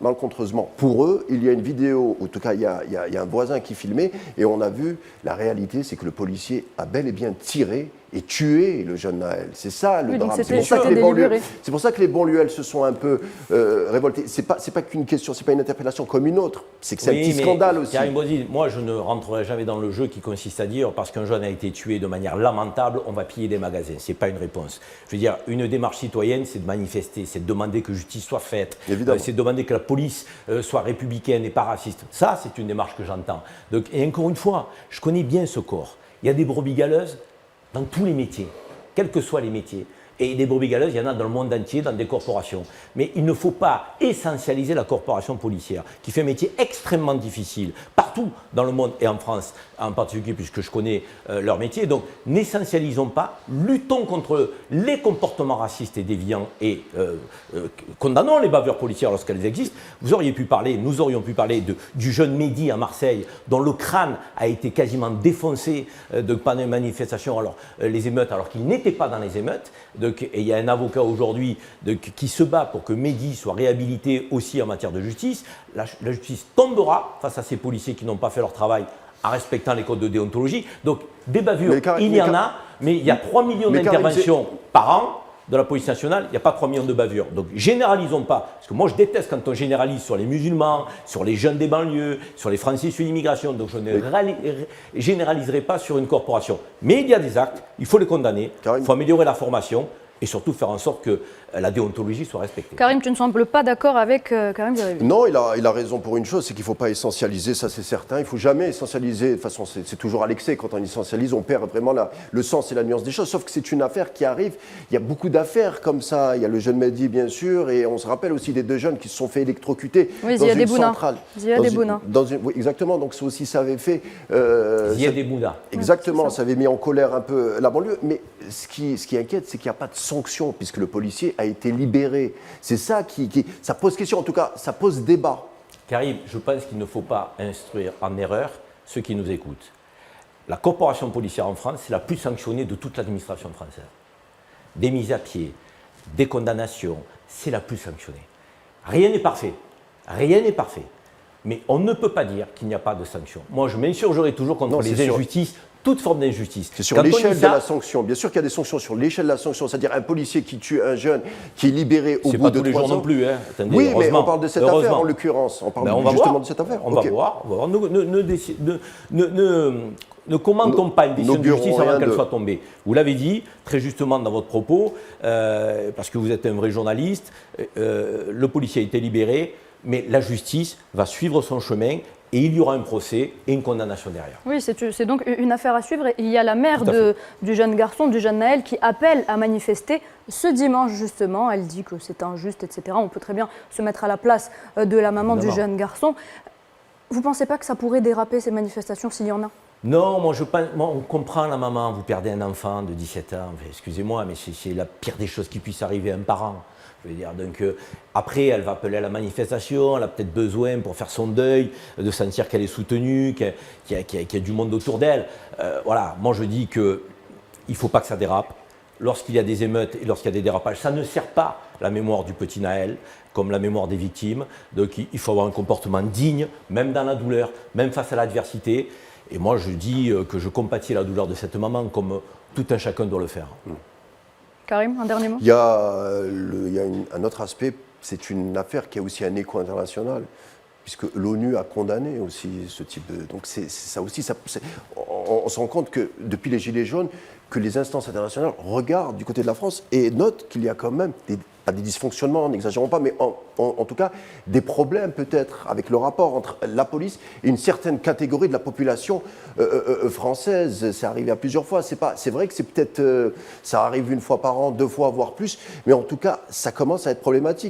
malencontreusement pour eux, il y a une vidéo, en tout cas il y a un voisin qui filmait, et on a vu, la réalité c'est que le policier a bel et bien tiré et tué le jeune Naël. C'est ça le drame. C'est pour ça que les banlieues se sont un peu révoltées. C'est pas qu'une question, c'est pas une interpellation comme une autre. C'est que c'est un petit scandale aussi. Karim Bouazizi, moi je ne rentrerai jamais dans le jeu qui consiste à dire parce qu'un jeune a été tué de manière lamentable, on va piller des magasins. C'est pas une réponse. Je veux dire, une démarche citoyenne, c'est de manifester, c'est de demander que justice soit faite, c'est de demander que la police soit républicaine et pas raciste. Ça, c'est une démarche que j'entends. Et encore une fois, je connais bien ce corps. Il y a des brebis galeuses dans tous les métiers, quels que soient les métiers. Et des brebis galeuses, il y en a dans le monde entier, dans des corporations. Mais il ne faut pas essentialiser la corporation policière, qui fait un métier extrêmement difficile, partout dans le monde et en France en particulier, puisque je connais leur métier. Donc, n'essentialisons pas, luttons contre les comportements racistes et déviants et condamnons les bavures policières lorsqu'elles existent. Nous aurions pu parler du jeune Mehdi à Marseille, dont le crâne a été quasiment défoncé pendant une manifestation, les émeutes, alors qu'il n'était pas dans les émeutes. Et il y a un avocat aujourd'hui qui se bat pour que Mehdi soit réhabilité aussi en matière de justice. La justice tombera face à ces policiers qui n'ont pas fait leur travail en respectant les codes de déontologie. Donc des bavures, il y en a, mais il y a 3 millions d'interventions par an de la police nationale, il n'y a pas 3 millions de bavures. Donc généralisons pas, parce que moi je déteste quand on généralise sur les musulmans, sur les jeunes des banlieues, sur les Français issus d'immigration, donc je ne généraliserai pas sur une corporation. Mais il y a des actes, il faut les condamner, il faut améliorer la formation et surtout faire en sorte que la déontologie soit respectée. Karim, tu ne sembles pas d'accord avec Karim Zerebi? Non, il a raison pour une chose, c'est qu'il ne faut pas essentialiser, ça c'est certain. Il ne faut jamais essentialiser, de toute façon c'est toujours à l'excès, quand on essentialise, on perd vraiment le sens et la nuance des choses, sauf que c'est une affaire qui arrive, il y a beaucoup d'affaires comme ça, il y a le jeune Mehdi bien sûr, et on se rappelle aussi des 2 jeunes qui se sont fait électrocuter dans une centrale. Oui, exactement, donc ça aussi ça avait fait... Ziad Bouna. Exactement, ça avait mis en colère un peu la banlieue, mais ce qui inquiète, c'est qu'il n'y a pas de sanction, puisque le policier a été libéré. C'est ça ça pose question, en tout cas, ça pose débat. Karim, je pense qu'il ne faut pas instruire en erreur ceux qui nous écoutent. La corporation policière en France, c'est la plus sanctionnée de toute l'administration française. Des mises à pied, des condamnations, c'est la plus sanctionnée. Rien n'est parfait. Rien n'est parfait. Mais on ne peut pas dire qu'il n'y a pas de sanctions. Moi, je m'insurgerai toujours contre les injustices, toute forme d'injustice. C'est sur l'échelle de la sanction. Bien sûr qu'il y a des sanctions sur l'échelle de la sanction, c'est-à-dire un policier qui tue un jeune qui est libéré au bout de 3 ans. C'est pas tous les jours non plus. Hein. Attendez, oui, mais on parle de cette affaire en l'occurrence. On parle justement de cette affaire. On va voir. Ne commentons pas une décision de justice avant qu'elle soit tombée. Vous l'avez dit très justement dans votre propos, parce que vous êtes un vrai journaliste, le policier a été libéré, mais la justice va suivre son chemin et il y aura un procès et une condamnation derrière. Oui, c'est donc une affaire à suivre. Et il y a la mère du jeune garçon, du jeune Naël, qui appelle à manifester ce dimanche justement. Elle dit que c'est injuste, etc. On peut très bien se mettre à la place de la maman du jeune garçon. Vous ne pensez pas que ça pourrait déraper ces manifestations s'il y en a ? Non, moi on comprend la maman, vous perdez un enfant de 17 ans, excusez-moi, mais c'est la pire des choses qui puisse arriver à un parent. Je veux dire, donc après, elle va appeler à la manifestation, elle a peut-être besoin pour faire son deuil, de sentir qu'elle est soutenue, qu'il y a du monde autour d'elle. Voilà, moi je dis qu'il ne faut pas que ça dérape. Lorsqu'il y a des émeutes et lorsqu'il y a des dérapages, ça ne sert pas la mémoire du petit Naël, comme la mémoire des victimes. Donc il faut avoir un comportement digne, même dans la douleur, même face à l'adversité. Et moi je dis que je compatis la douleur de cette maman comme tout un chacun doit le faire. Karim, un dernier mot ? Il y a un autre aspect, c'est une affaire qui a aussi un écho international, puisque l'ONU a condamné aussi ce type de... Donc ça aussi, on se rend compte que depuis les Gilets jaunes, que les instances internationales regardent du côté de la France et notent qu'il y a quand même pas des dysfonctionnements, n'exagérons pas, mais en tout cas des problèmes peut-être avec le rapport entre la police et une certaine catégorie de la population française. C'est arrivé à plusieurs fois. C'est vrai que c'est peut-être ça arrive 1 fois par an, 2 fois, voire plus, mais en tout cas ça commence à être problématique.